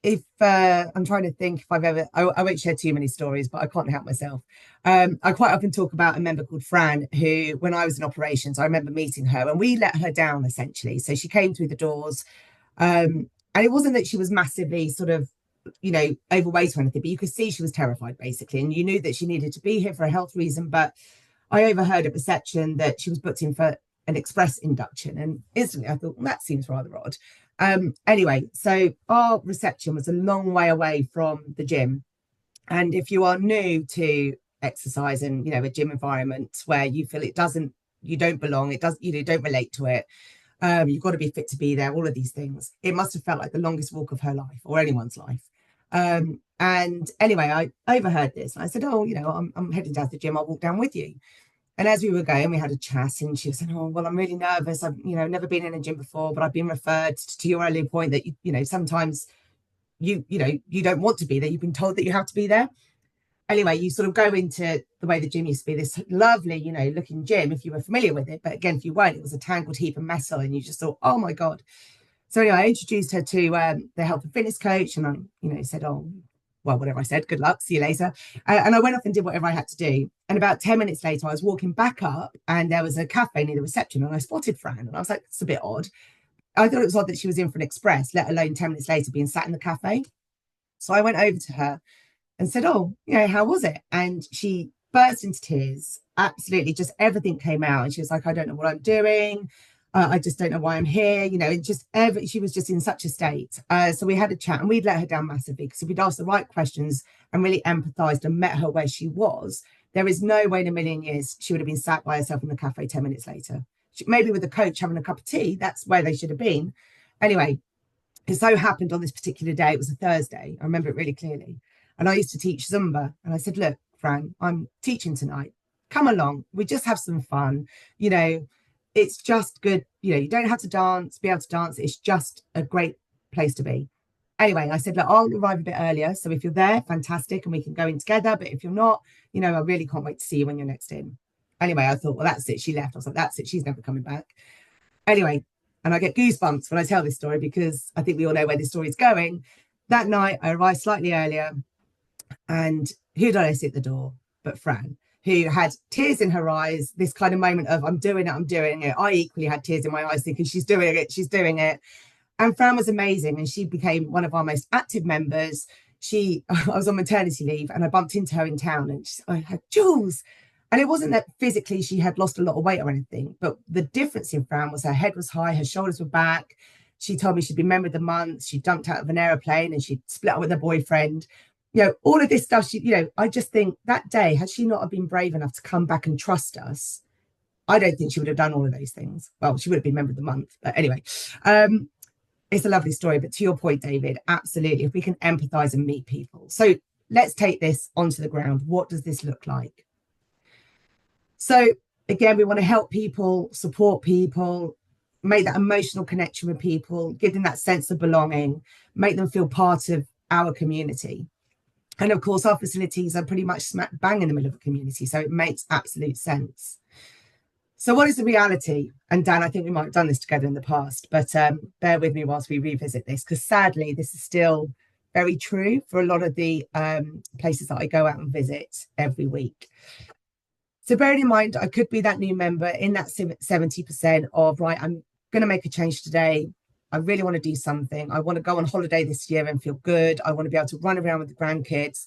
If I'm trying to think if I've ever, I won't share too many stories, but I can't help myself. I quite often talk about a member called Fran, who, when I was in operations, I remember meeting her and we let her down essentially. So she came through the doors, and it wasn't that she was massively sort of, overweight or anything, but you could see she was terrified basically, and you knew that she needed to be here for a health reason, but I overheard at reception that she was booked in for an express induction, and instantly I thought, well, that seems rather odd. Anyway, so our reception was a long way away from the gym. And if you are new to exercise and, a gym environment where you feel you don't belong, it does, don't relate to it. You've got to be fit to be there, all of these things. It must have felt like the longest walk of her life or anyone's life. And anyway, I overheard this. I said, oh, I'm heading down to the gym. I'll walk down with you. And as we were going, we had a chat, and she was saying, "Oh, well, I'm really nervous. I've, never been in a gym before, but I've been referred to your earlier point that sometimes you don't want to be there. You've been told that you have to be there. Anyway, you sort of go into the way the gym used to be, this lovely, looking gym, if you were familiar with it. But again, if you weren't, it was a tangled heap of metal, and you just thought, oh my God. So anyway, I introduced her to the health and fitness coach, and I, said, oh, well, whatever I said, good luck, see you later. And I went off and did whatever I had to do. And about 10 minutes later, I was walking back up, and there was a cafe near the reception, and I spotted Fran, and I was like, it's a bit odd. I thought it was odd that she was in for an express, let alone 10 minutes later being sat in the cafe. So I went over to her and said, oh, how was it? And she burst into tears. Absolutely, just everything came out. And she was like, I don't know what I'm doing. I just don't know why I'm here. She was just in such a state. So we had a chat, and we'd let her down massively, because if we'd asked the right questions and really empathized and met her where she was, there is no way in a million years she would have been sat by herself in the cafe 10 minutes later. Maybe with a coach having a cup of tea, that's where they should have been. Anyway, it so happened on this particular day, it was a Thursday. I remember it really clearly. And I used to teach Zumba. And I said, look, Fran, I'm teaching tonight. Come along. We just have some fun. It's just good. You don't have to be able to dance. It's just a great place to be. Anyway, I said, look, I'll arrive a bit earlier. So if you're there, fantastic. And we can go in together. But if you're not, I really can't wait to see you when you're next in. Anyway, I thought, well, that's it. She left. I was like, that's it. She's never coming back. Anyway, and I get goosebumps when I tell this story, because I think we all know where this story is going. That night, I arrived slightly earlier, and who did I see at the door but Fran, who had tears in her eyes, this kind of moment of, I'm doing it. I equally had tears in my eyes thinking, she's doing it. And Fran was amazing, and she became one of our most active members. I was on maternity leave, and I bumped into her in town, and I had Jules. And it wasn't that physically she had lost a lot of weight or anything, but the difference in Fran was her head was high, her shoulders were back. She told me she'd been member of the month. She jumped out of an aeroplane, and she'd split up with her boyfriend. All of this stuff. I just think that day, had she not have been brave enough to come back and trust us, I don't think she would have done all of those things. Well, she would have been member of the month. But anyway, it's a lovely story. But to your point, David, absolutely, if we can empathize and meet people. So let's take this onto the ground. What does this look like? So again, we want to help people, support people, make that emotional connection with people, give them that sense of belonging, make them feel part of our community. And of course, our facilities are pretty much smack bang in the middle of a community, so it makes absolute sense. So what is the reality? And Dan, I think we might have done this together in the past, but bear with me whilst we revisit this, because sadly, this is still very true for a lot of the places that I go out and visit every week. So bearing in mind, I could be that new member in that 70% of, right, I'm going to make a change today. I really want to do something. I want to go on holiday this year and feel good. I want to be able to run around with the grandkids.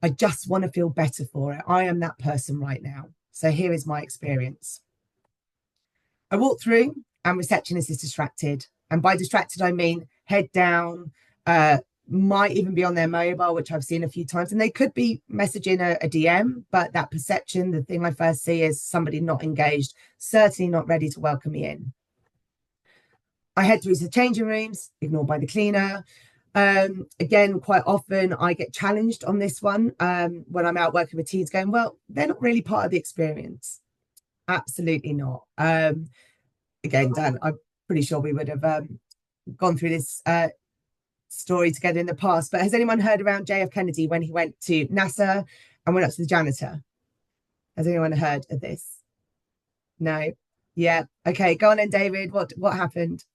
I just want to feel better for it. I am that person right now. So here is my experience. I walk through, and receptionist is distracted. And by distracted, I mean head down, might even be on their mobile, which I've seen a few times. And they could be messaging a DM, but that perception, the thing I first see is somebody not engaged, certainly not ready to welcome me in. I head through the changing rooms, ignored by the cleaner. Again, quite often I get challenged on this one when I'm out working with teams going, well, they're not really part of the experience. Absolutely not. Again, Dan, I'm pretty sure we would have gone through this story together in the past, but has anyone heard around JF Kennedy when he went to NASA and went up to the janitor? Has anyone heard of this? No? Yeah. Okay, go on then, David. What happened?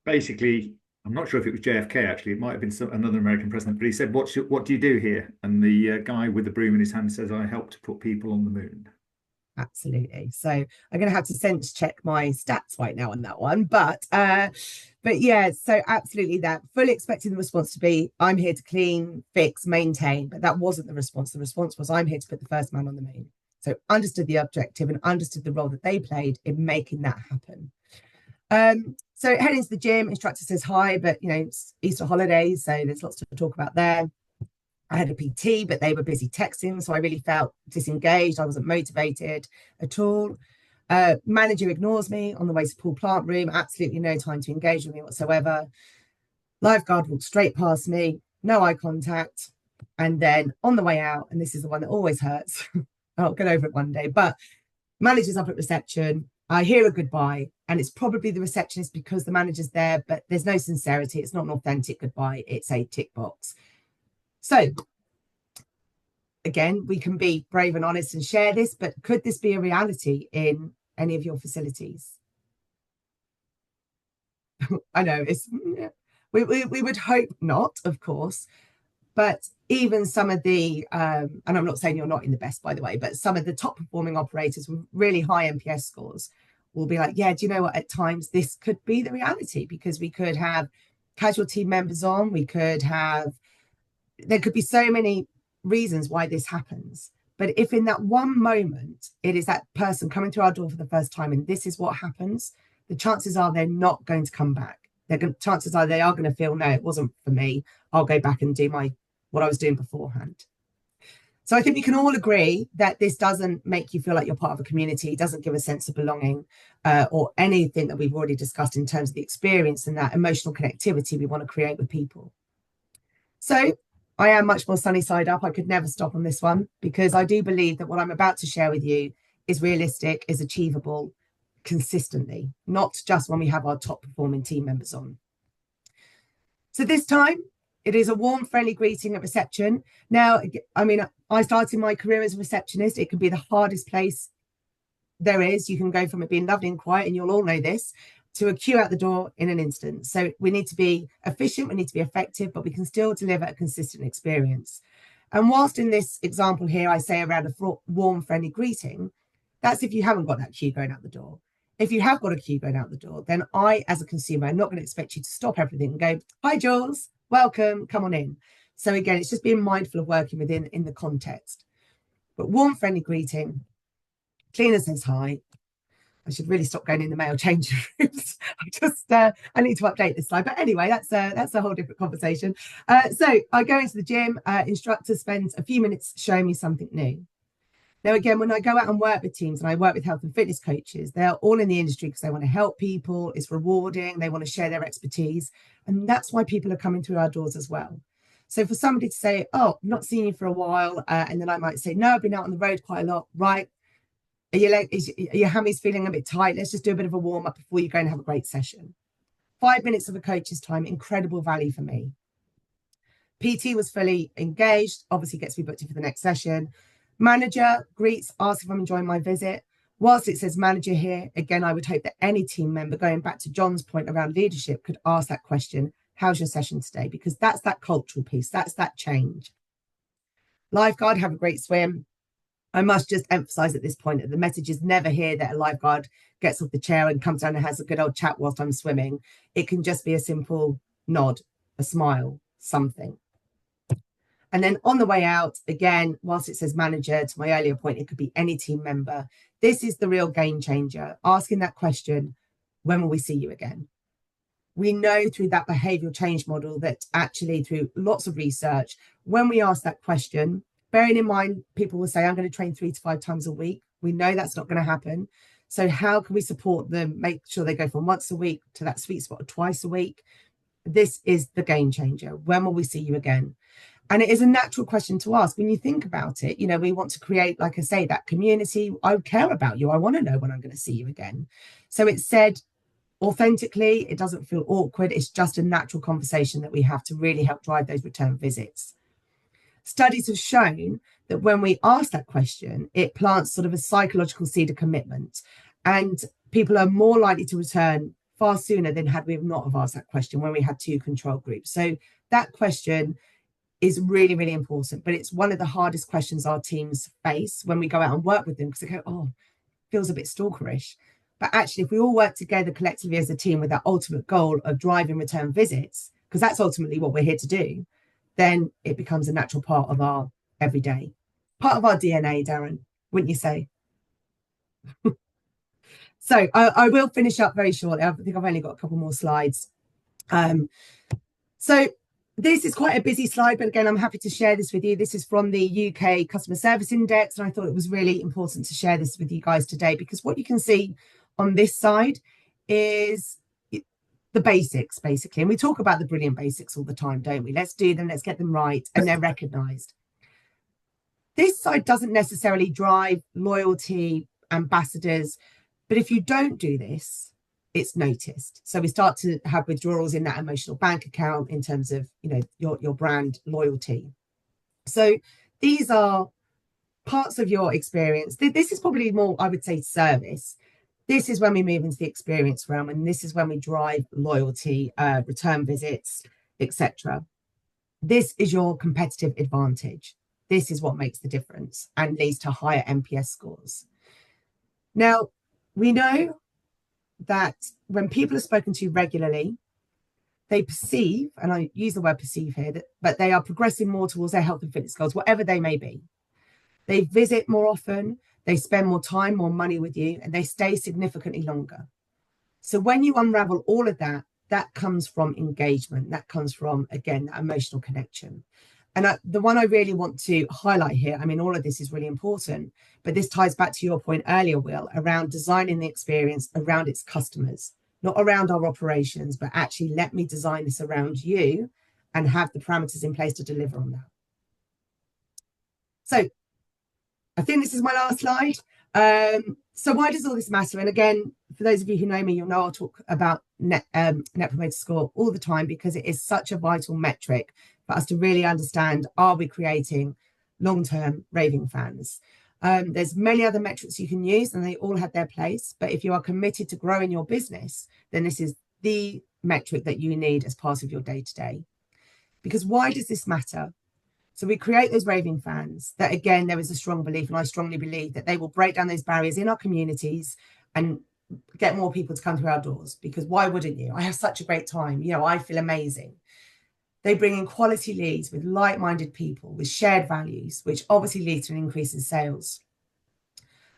Basically, I'm not sure if it was JFK, actually. It might have been another American president, but he said, what do you do here? And the guy with the broom in his hand says, I help to put people on the moon. Absolutely. So I'm going to have to sense check my stats right now on that one. But yeah, so absolutely that. Fully expecting the response to be, I'm here to clean, fix, maintain. But that wasn't the response. The response was, I'm here to put the first man on the moon. So understood the objective and understood the role that they played in making that happen. So heading to the gym, instructor says hi, but it's Easter holidays, so there's lots to talk about there. I had a PT, but they were busy texting, so I really felt disengaged. I wasn't motivated at all. Manager ignores me on the way to pool plant room, absolutely no time to engage with me whatsoever. Lifeguard walked straight past me, no eye contact. And then on the way out, and this is the one that always hurts, I'll get over it one day, but manager's up at reception. I hear a goodbye, and it's probably the receptionist because the manager's there, but there's no sincerity. It's not an authentic goodbye. It's a tick box. So again, we can be brave and honest and share this, but could this be a reality in any of your facilities? I know we would hope not, of course, but even some of the, and I'm not saying you're not in the best, by the way, but some of the top performing operators with really high NPS scores will be like, yeah, do you know what? At times this could be the reality because we could have casual team members on, there could be so many reasons why this happens. But if in that one moment, it is that person coming through our door for the first time and this is what happens, the chances are they're not going to come back. Chances are they are going to feel, no, it wasn't for me. I'll go back and do what I was doing beforehand. So I think we can all agree that this doesn't make you feel like you're part of a community, doesn't give a sense of belonging or anything that we've already discussed in terms of the experience and that emotional connectivity we want to create with people. So I am much more sunny side up. I could never stop on this one because I do believe that what I'm about to share with you is realistic, is achievable consistently, not just when we have our top performing team members on. So this time, it is a warm, friendly greeting at reception. Now, I mean, I started my career as a receptionist. It can be the hardest place there is. You can go from it being lovely and quiet, and you'll all know this, to a queue out the door in an instant. So we need to be efficient, we need to be effective, but we can still deliver a consistent experience. And whilst in this example here, I say around a warm, friendly greeting, that's if you haven't got that queue going out the door. If you have got a queue going out the door, then I, as a consumer, am not going to expect you to stop everything and go, hi, Jules, welcome, come on in. So again, it's just being mindful of working within in the context. But warm, friendly greeting, cleaner says hi. I should really stop going in the male changing rooms. I need to update this slide. But anyway, that's a whole different conversation. So I go into the gym, instructor spends a few minutes showing me something new. Now, again, when I go out and work with teams and I work with health and fitness coaches, they're all in the industry because they want to help people. It's rewarding. They want to share their expertise. And that's why people are coming through our doors as well. So for somebody to say, oh, I've not seen you for a while. And then I might say, no, I've been out on the road quite a lot. Right. Are your hammies feeling a bit tight? Let's just do a bit of a warm up before you go and have a great session. 5 minutes of a coach's time, incredible value for me. PT was fully engaged, obviously gets me booked in for the next session. Manager greets, asks if I'm enjoying my visit. Whilst it says manager here, again, I would hope that any team member, going back to John's point around leadership, could ask that question, how's your session today? Because that's that cultural piece, that's that change. Lifeguard, have a great swim. I must just emphasize at this point that the message is never here that a lifeguard gets off the chair and comes down and has a good old chat whilst I'm swimming. It can just be a simple nod, a smile, something. And then on the way out, again, whilst it says manager, to my earlier point, it could be any team member. This is the real game changer. Asking that question, when will we see you again? We know through that behavioural change model that actually through lots of research, when we ask that question, bearing in mind, people will say, I'm going to train 3 to 5 times a week. We know that's not going to happen. So how can we support them, make sure they go from once a week to that sweet spot of twice a week? This is the game changer. When will we see you again? And it is a natural question to ask when you think about it. You know, we want to create, like I say, that community. I care about you. I want to know when I'm going to see you again. So it's said authentically, it doesn't feel awkward. It's just a natural conversation that we have to really help drive those return visits. Studies have shown that when we ask that question, it plants sort of a psychological seed of commitment, and people are more likely to return far sooner than had we not have asked that question when we had 2 control groups. So that question is really, really important, but it's one of the hardest questions our teams face when we go out and work with them, because they go, oh, feels a bit stalkerish. But actually, if we all work together collectively as a team with that ultimate goal of driving return visits, because that's ultimately what we're here to do, then it becomes a natural part of our everyday, part of our DNA, Darren, wouldn't you say? So I will finish up very shortly. I think I've only got a couple more slides. So this is quite a busy slide, but again, I'm happy to share this with you. This is from the UK Customer Service Index, and I thought it was really important to share this with you guys today, because what you can see on this side is the basics, basically. And we talk about the brilliant basics all the time, don't we? Let's do them, let's get them right, and they're recognised. This side doesn't necessarily drive loyalty, ambassadors, but if you don't do this, it's noticed. So we start to have withdrawals in that emotional bank account in terms of, you know, your brand loyalty. So these are parts of your experience. This is probably more, I would say, service. This is when we move into the experience realm, and this is when we drive loyalty, return visits, etc. This is your competitive advantage. This is what makes the difference and leads to higher NPS scores. Now, we know that when people are spoken to regularly, they perceive, and I use the word perceive here, but they are progressing more towards their health and fitness goals, whatever they may be. They visit more often, they spend more time, more money with you, and they stay significantly longer. So when you unravel all of that, that comes from engagement. That comes from, again, that emotional connection. And the one I really want to highlight here, I mean, all of this is really important, but this ties back to your point earlier, Will, around designing the experience around its customers, not around our operations, but actually let me design this around you and have the parameters in place to deliver on that. So I think this is my last slide. So why does all this matter? And again, for those of you who know me, you'll know I'll talk about Net Promoter Score all the time, because it is such a vital metric for us to really understand, are we creating long-term raving fans? There's many other metrics you can use, and they all have their place. But if you are committed to growing your business, then this is the metric that you need as part of your day-to-day. Because why does this matter? So we create those raving fans that, again, there is a strong belief, and I strongly believe that they will break down those barriers in our communities and get more people to come through our doors. Because why wouldn't you? I have such a great time. You know, I feel amazing. They bring in quality leads with like-minded people, with shared values, which obviously leads to an increase in sales.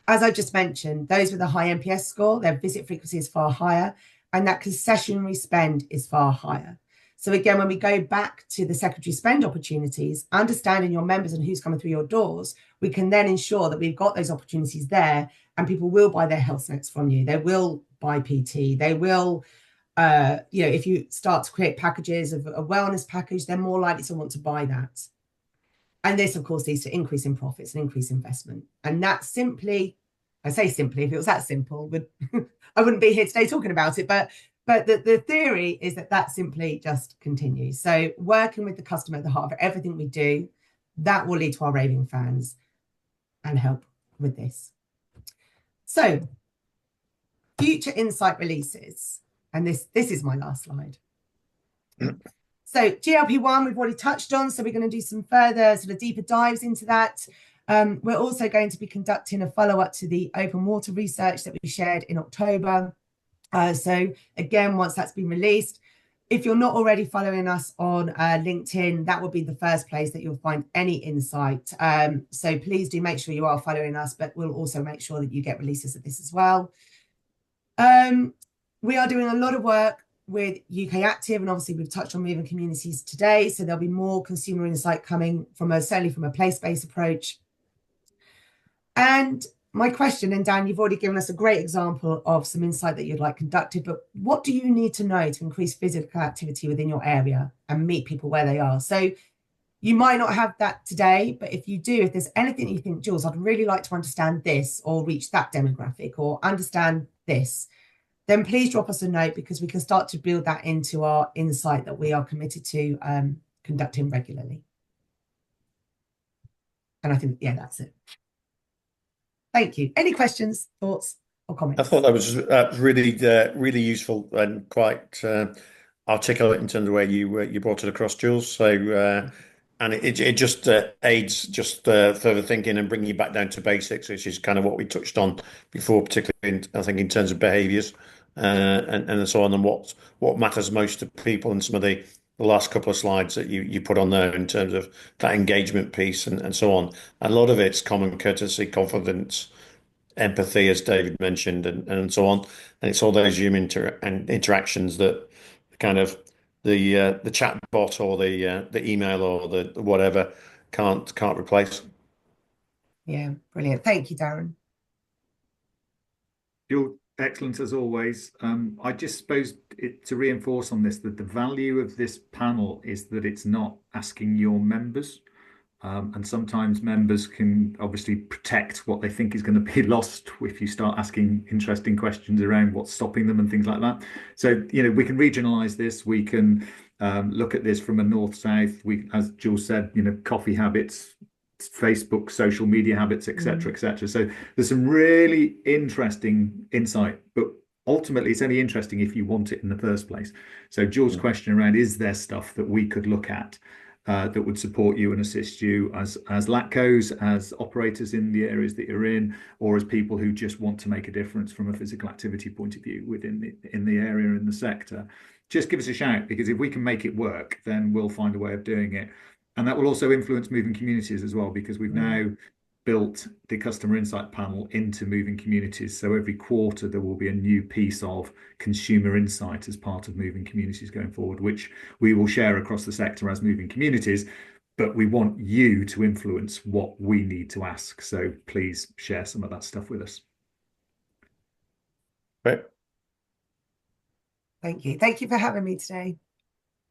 As I just mentioned, those with a high NPS score, their visit frequency is far higher, and that concessionary spend is far higher. So again, when we go back to the secondary spend opportunities, understanding your members and who's coming through your doors, we can then ensure that we've got those opportunities there, and people will buy their health snacks from you. They will buy PT. They will, you know, if you start to create packages of a wellness package, they're more likely to want to buy that. And this, of course, leads to increase in profits and increase investment. And that simply, I say simply, if it was that simple, I wouldn't be here today talking about it, but the theory is that simply just continues. So working with the customer at the heart of everything we do, that will lead to our raving fans and help with this. So future insight releases, and this is my last slide. So GLP-1 we've already touched on, so we're going to do some further sort of deeper dives into that. We're also going to be conducting a follow-up to the open water research that we shared in October. So again, once that's been released, if you're not already following us on LinkedIn, that will be the first place that you'll find any insight. So please do make sure you are following us, but we'll also make sure that you get releases of this as well. we are doing a lot of work with UK Active, and obviously we've touched on moving communities today, so there'll be more consumer insight coming from certainly from a place-based approach. And my question, and Dan, you've already given us a great example of some insight that you'd like conducted, but what do you need to know to increase physical activity within your area and meet people where they are? So you might not have that today, but if you do, if there's anything you think, Jules, I'd really like to understand this or reach that demographic or understand this, then please drop us a note, because we can start to build that into our insight that we are committed to conducting regularly. And I think, yeah, that's it. Thank you. Any questions, thoughts, or comments? I thought that was really useful and quite articulate in terms of where you brought it across, Jules. So and it just aids just further thinking and bringing you back down to basics, which is kind of what we touched on before, particularly I think in terms of behaviours and so on, and what matters most to people, and some of the last couple of slides that you put on there in terms of that engagement piece and so on. A lot of it's common courtesy, confidence, empathy, as David mentioned, and so on. And it's all those human interactions that kind of the chat bot or the email or the whatever can't replace. Yeah, brilliant. Thank you, Darren. You're excellent as always. I just suppose to reinforce on this, that the value of this panel is that it's not asking your members. And sometimes members can obviously protect what they think is going to be lost if you start asking interesting questions around what's stopping them and things like that. So, we can regionalize this. We can look at this from a north-south. As Jules said, coffee habits, Facebook, social media habits, etc., etc. So there's some really interesting insight, but ultimately it's only interesting if you want it in the first place. So Jules' question around, is there stuff that we could look at that would support you and assist you as LATCOs, as operators in the areas that you're in, or as people who just want to make a difference from a physical activity point of view within the area, in the sector? Just give us a shout, because if we can make it work, then we'll find a way of doing it. And that will also influence moving communities as well, because we've now built the customer insight panel into moving communities. So every quarter there will be a new piece of consumer insight as part of moving communities going forward, which we will share across the sector as moving communities. But we want you to influence what we need to ask. So please share some of that stuff with us. Great. Thank you. Thank you for having me today.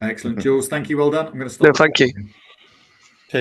Excellent. Jules, thank you. Well done. I'm going to stop. No, thank you.